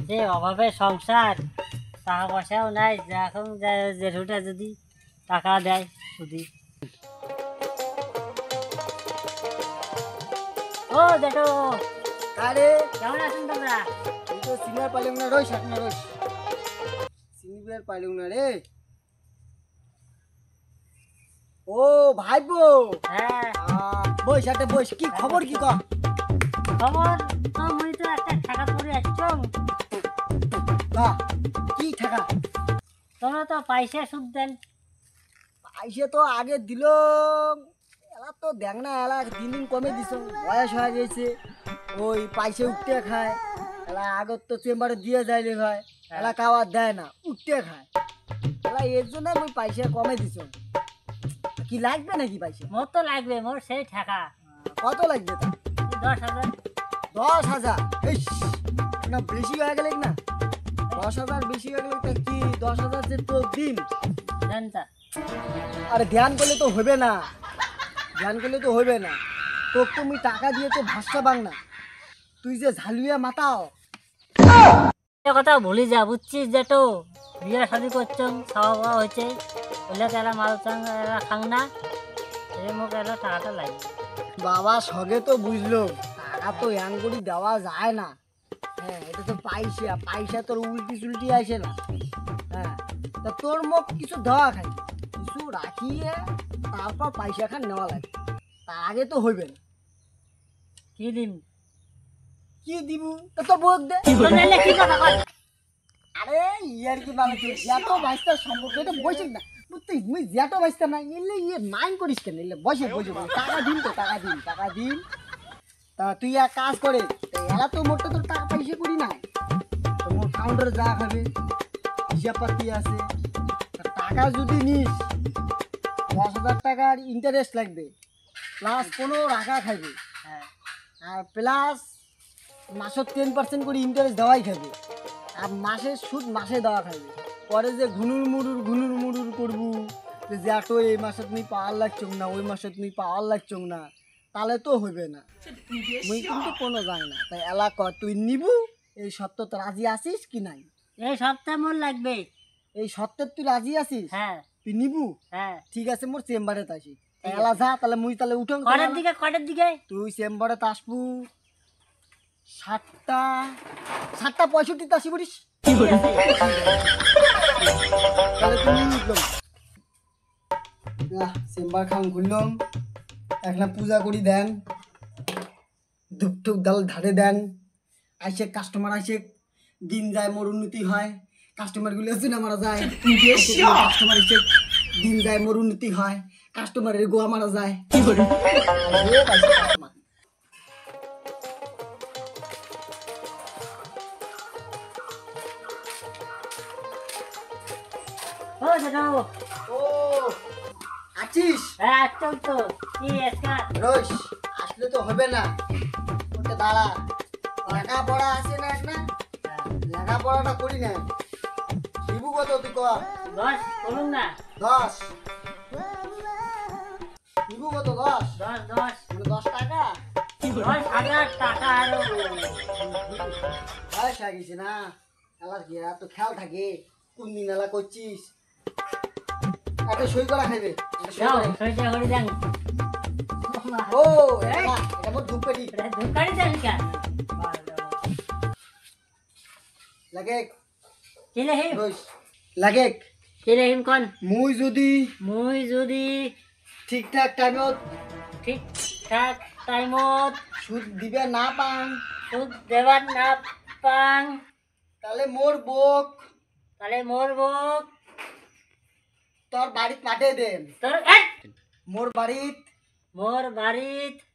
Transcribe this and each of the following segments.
যে অভাবে সংসার, টাকা পয়সাও নাই। এখন জেঠুটা যদি টাকা দেয় শুধু। ও জেঠু, আরে কেমন আছেন তোমরা? তুই তো সিনিয়র পাইলং না রোজ না রোজ সিনিয়র পাইলং না রে। ও ভাইবো, হ্যাঁ বই সাথে বস, কি খবর কি কর? খবর তো মুই তো একটা টাকা পড়ে আসছো। কি টাকা? তোমরা তো পয়সা সুদ দেন। পয়সা তো আগে দিল, এলা তো দেখ না, এলা দিন দিন কমে দিছ, বয়স হয়ে গেছে, ওই পয়সা উঠতে খায়। এলা আগত তো চেম্বারে দিয়ে যাইলে ভাই, এলা খাওয়ার দেয় না, উঠতে খায়। এলা এর জন্য আমি পয়সা কমে দিছ। কি লাগবে নাকি পয়সা? মোর তো লাগবে, মোর সেই টাকা কত লাগবে তা? 10,000। 10,000? না বেশি হয়ে গেলে না? 10,000 বেশি হয়ে গেলে কি 10,000 যে তো দিন? জানতা আরে ধ্যান করলে তো হবে না, ধ্যান করলে তো হবে না। তোকে তুমি টাকা দিয়ে তো ভাষা বাং না, তুই যে ঝালুয়া মাতাও। কথা ভুলি যা, বুঝছিস জেঠু? বিয়ে শাদি করছো, খাওয়া পাওয়া হয়েছে, বললে তো এরা মাল চাং এরা খাং না, এই মুখ এরা টাকাটা লাগবে। বাবা সগে তো বুঝলো, টাকা তো ইয়াং করে দেওয়া যায় না। হ্যাঁ, এটা তো পয়সা, পয়সা তোর উল্টি চুলটি আসে না। হ্যাঁ, তা তোর মুখ কিছু দেওয়া খাই, কিছু রাখিয়ে তারপর পয়সা খান নেওয়া লাগে, তার আগে তো হইবে না। কি দিন কি দিব? তা তো বোক দে। কি কথা কয়? আরে ইয়ার কি মানে তুই যত বাইস্তার সম্পর্ক এটা বসে না, তুই মুই যত বাইস্তা না এলে ইয়ে মাইন্ড করিস কেন? এলে বসে বসে বসে টাকা দিন তো, টাকা দিন, টাকা দিন। তা তুই এক কাজ করে, এরা তো মোটে তোর টাকা পয়সা করি না, তো মোর কাউন্টারে যা খাবে হিসাব পাতি আছে। তা টাকা যদি নিস, 10,000 টাকার ইন্টারেস্ট লাগবে, প্লাস 15 টাকা খাইবে, হ্যাঁ, আর প্লাস মাসের 10% করে ইন্টারেস্ট দেওয়াই খাবে, আর মাসের সুদ মাসে দেওয়া খাবে। পরে যে ঘুনুর মুড়ুর করবু, যে এত এই মাসে তুমি পাওয়ার লাগছো না, ওই মাসে তুমি পাওয়ার লাগছো না, তাহলে তো হইবে না। মুই কিন্তু কোনো যায় না, তাই এলাকা তুই নিবু, এই সত্য তো রাজি আছিস কি নাই? এই সপ্তাহে মোর লাগবে। এই সত্যের তুই রাজি আছিস? হ্যাঁ তুই নিবু? হ্যাঁ। ঠিক আছে, মোর চেম্বারে আসি। এলা যা, তাহলে মুই তাহলে উঠং। কটার দিকে? তুই চেম্বারে আসবু 7:65 আসি বলিস। তাহলে তুমি উঠলাম, চেম্বার খান ঘুরলাম, একটা পূজা করি দেন, ধূপ টুপ ডাল ধারে দেন, আইসে কাস্টমার আইসে, দিন যায় মোর উন্নতি হয়, কাস্টমার গুলো চুনা মারা যায়, কাস্টমার এসে দিন যায় মোর উন্নতি হয়, কাস্টমারের গোয়া মারা যায়। কি করে ও জেঠু, ও আছিস? হ্যাঁ আসছো তো। কি আজকে রোজ আসলে তো হবে না, ওটা দাঁড়া, লেখাপড়া আছে না, না লেখাপড়াটা করি না। শিবু কত তুই ক? 10 বলুন না। 10 শিবু কত? 10 10 10 টাকা? 10,000 টাকা। আরো বয়স হয়ে গেছে না, এলার কি এত খেয়াল থাকে কোন দিন এলা করছিস? একটা সই করা খাইবে, একটা সই যাও করে। সইটা করে দেন। ও এটা মোর ধূপকাঠি ধুকারি দেন কেন? লাগে কেলে হে রোজ লাগে। কেলে হিম কোন? মুই যদি ঠিকঠাক টাইমত ঠিকঠাক টাইমত সুদ দিবে না পান, সুদ দেবার না পাং, তাহলে মোর বক তোর বাড়িত পাঠিয়ে দেন। তোর মোর বাড়িত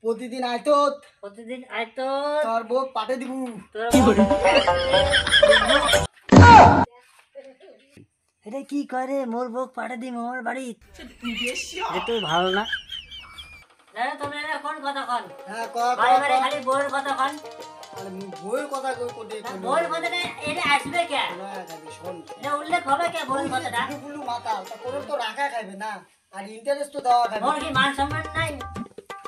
প্রতিদিন আইতত তোর বক পাঠিয়ে দিব। এটা কি করে? মোর বউক পাঠা দি মোর বাড়ি, এটা ভালো না। তুমি কোন কথা কন? হ্যাঁ বারে খালি বউর কথা কন। বইয়ের কথা কই কোটে বউর কথাটা এটা আসবে কে? শোন, এটা উল্লেখ হবে কে বউর কথাটা? গুলু মাথা তা কোন তো রাখা খাইবে না, আর ইন্টারেস্ট তো দেওয়া খাইবে। মোর কি মান সম্মান নাই?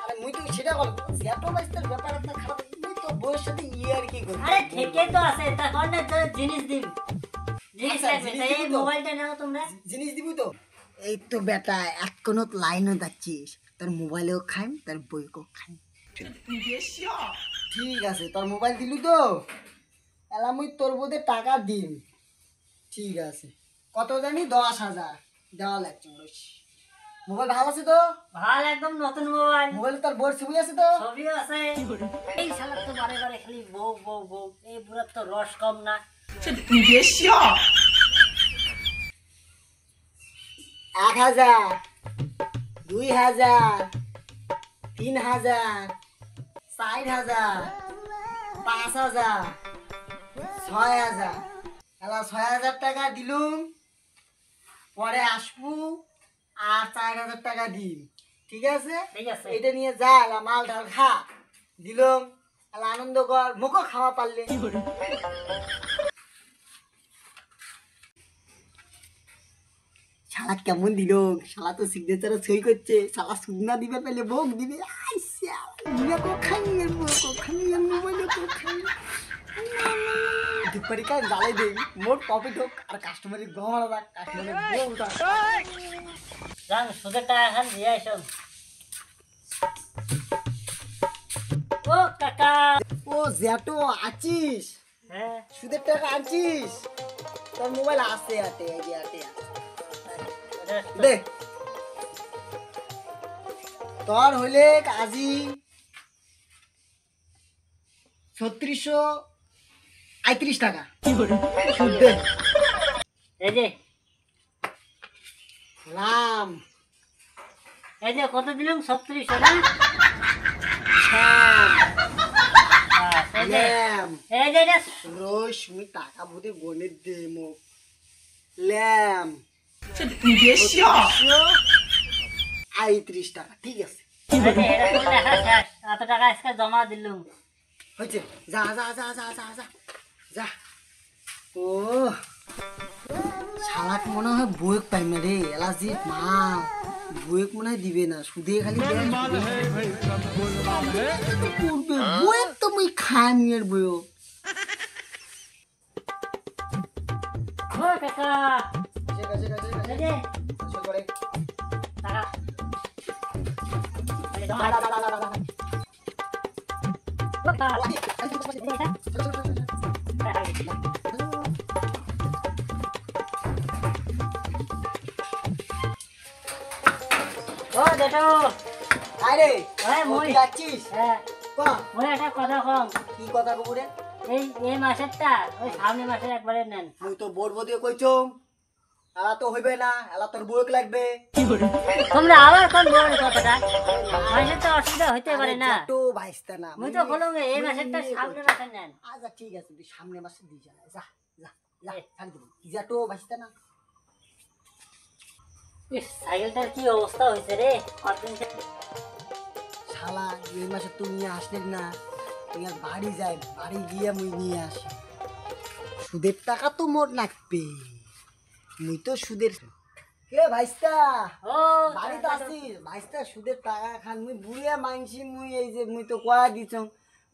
আরে মুই তো সেটা বলবো, এত বাইস্তার ব্যাপার একটা খারাপ তো বউয়ের সাথে ইয়ার কি করছিস? আরে ঠিকই তো আছে, তখন না তোর জিনিস দিবি, জিনিস আচ্ছা, লাগবে, জিনিস তাই দিবি এই তো? মোবাইলটা নাও তোমরা। জিনিস দিবি তো? এই তো বেটা এক কোন লাইনও যাচ্ছিস, তোর মোবাইলেও খাইম তোর বইকেও খাইম। ঠিক আছে, তোর মোবাইল দিলু তো, এলা মুই তোর বোধে টাকা দিম। ঠিক আছে, কত জানি 10,000 দেওয়া লাগছে। মোবাইল ভালো আছে তো? ভালো, একদম নতুন মোবাইল, মোবাইলে তোর বোর ছবি আছে তো? ছবিও আছে। এই শালা তো বারে বারে খালি বউ বউ বউ, এই বুড়ার তো রস কম না। 1,000, 2,000, 3,000, 4,000, 5,000, 6,000। এলা 6,000 টাকা দিলুম, পরে আসবো আর 4,000 টাকা দিম। ঠিক আছে? ঠিক আছে। এটা নিয়ে যা, এলা মাল ডাল খা। দিলুম, এলা আনন্দ কর, মুখও খাওয়া পারলে। শালা কেমন দিল, শালা তো সিগনেচারে সই করছে, শালা সুগনা দিবে পেলে ভোগ দিবে। আই শালা দিবে কোখানি এর কোখানি এর মোবাইলে কোখানি দুপারি কাজ জ্বালাই দেই, মোট প্রফিট হোক আর কাস্টমারের গহমারা রাখ, কাস্টমারের বউটা। যান সুদের টাকা খান দিয়ে আসুন। ও কাকা। ও জ্যাটো আছিস? হ্যাঁ, সুদের টাকা আছিস? তোর মোবাইল আছে আটে, এই যে আটে এটা তো- দে। তোর হইলে আজি 3635 টাকা সুদ দে। এই যে রাম এই যে কত দিলাম, 36 না? শ্যাম বাস, এই যে ল্যাম এই যে এটা রশ্মি টাকা বুঝে গনে দে মোক ল্যাম 35 টাকা। ঠিক আছে, এই যে এটা তো লেখা শেষ, এত টাকা আজকে জমা দিলুম। হয়েছে, যা যা যা যা যা যা যা। ও শালাক মনে হয় বউয়েক পাই না রে, এলাজি মা বউয়েক মনে হয় দিবে না, সুদে খালি দেয়, করবে বউয়েক তো মুই খাই এর বউ। ও কাকা, এই যে টাকা, এই জমা। ও কাকা, এই যে এটা। ও জেঠু, আরে হ্যাঁ, মই। তুই যাচ্ছিস? হ্যাঁ, কম মই একটা কথা কম, কি কথা কব রে? এই মাসেরটা ওই সামনে মাসের একবারে নেন। মুই তো বোর বদিয়ে কইছম, এলা তো হইবে না, এলা তোর বউয়েক লাগবে। তোমরা আবার কোন বড় কথাটা, মাসের তো অসুবিধা হইতে পারে না। তো ভাইস্তা না, মুই তো বললাম এই মাসেরটা সামনে মাসে নেন। আচ্ছা ঠিক আছে, তুই সামনে মাসে দিয়ে যা যা যা যা ছাড় দিবি, যাটো ভাইস্তা না। ইস, সাইকেলটার কি অবস্থা হয়েছে রে, কতদিন থেকে। শালা এই মাসে তুই নিয়ে আসলে না, তুই আর বাড়ি যাই, বাড়ি গিয়ে মুই নিয়ে আসি। সুদের টাকা তো মোট লাগবে, মুই তো সুদের। কে ভাইস্তা ও বাড়িতে আসিস? ভাইস্তা সুদের টাকা খান, মুই বুড়িয়া মানছি, মুই এই যে মুই তো কয়া দিছ,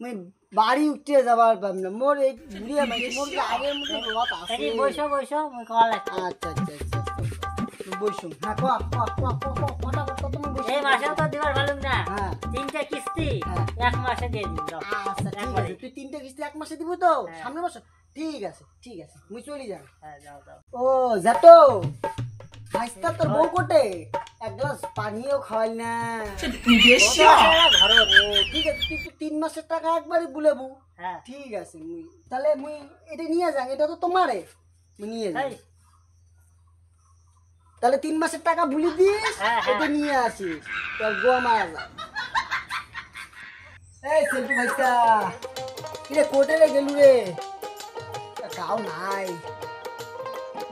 মুই বাড়ি উঠতে যাবার পাব না, মোর এই বুড়িয়া মানছি, মোর যে আগের মতো রথ আছে। এই বসো বসো, মুই কল লাগছে। আচ্ছা আচ্ছা আচ্ছা বসুন। হ্যাঁ ক কটা কত তুমি বসুন। এই মাসেও তো দিবার ভালো না, হ্যাঁ 3টা কিস্তি হ্যাঁ। এক মাসে দিয়ে দিন দাও। আচ্ছা ঠিক একবারে। আছে, তুই 3টে কিস্তি এক মাসে দিব তো? হ্যাঁ। সামনে মাসে? ঠিক আছে ঠিক আছে, মুই চলি যাই। হ্যাঁ, যাও যাও। ও যাতো ভাইস্তা তোর বউ কোটে, এক গ্লাস পানিও খাওয়াই না। ঘরত। ও ঠিক আছে, তুই তো 3 মাসের টাকা একবারে বুলেবু। হ্যাঁ, ঠিক আছে, মুই তাহলে মুই এটা নিয়ে যাই, এটা তো তোমারে, মুই নিয়ে যাই। এই, তাহলে 3 মাসের টাকা ভুলি দিস, হ্যাঁ, হ্যাঁ। এটা নিয়ে আসিস, তোর গোয়া মারা যা। এই সেলফি ভাইস্তা, কিরে কোটে রে গেলু রে? গাও নাই,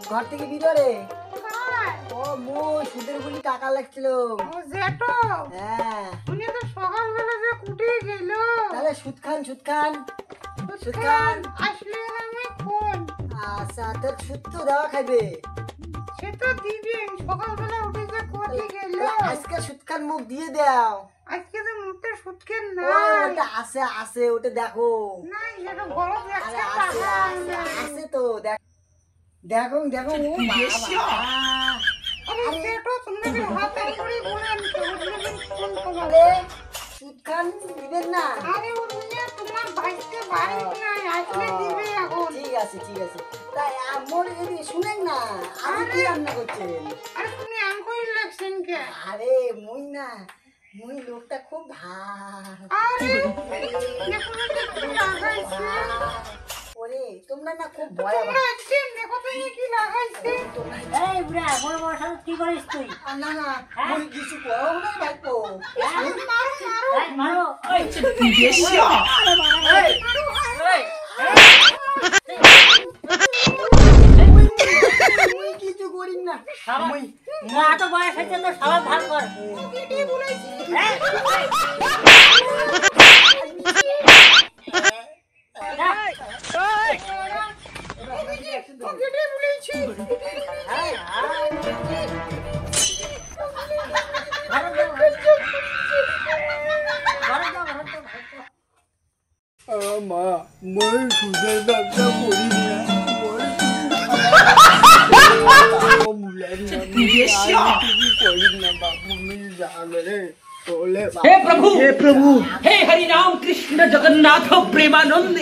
ঘর থেকে ভিতরে। ও মই সুদের বলি টাকা লাগছিল। হ্যাঁ তাহলে সুদ খান সুদ খান সুদ খান। আচ্ছা তোর সুদ তো দেওয়া খাইবে, আজকে সুদ খান মুখ দিয়ে দাও। সুটকে ও, না ওটা আছে আছে ওটা দেখো। না এটা বড় আরে একটা আছে আছে আছে তো দেখ দেখো দেখো ও বাবা। আরে সেটা তুমি হাতে করে বলেন তো কোন তোমার আরে সুদ খান দিবেন না? আরে ওদিকে তোমার বাইকে বাড়ি না আসলে দিবে এখন ঠিক আছে ঠিক আছে। তাই মোর যদি শুনেন না আপনি কি রান্না করছেন? আরে তুমি আঙ্গুল লাগছেন কে আরে মুই না মুই লোকটা খুব ভালো। আরে দেখো না কি লাগাইছে ওরে তোমরা না খুব ভয় তোমরা একদিন দেখো তো কি লাগাইছে এই বুড়া বড় বড় সাথে কি করিস তুই? না না মুই কিছু করো না ভাইপো। মারো মারো এই মারো ওই মুই কিছু করি না। শালা মা তো বয়স হয়েছে তো শালা ভাগ কর। কেটে বলেছি এই, যা। কেটে বলেছি এই, ঘরে যাও, ঘরে যাও, ঘরে যাও। মা মই সুদের ব্যবসা করি না हे प्रभु हे हरि राम कृष्ण जगन्नाथ प्रेमानंद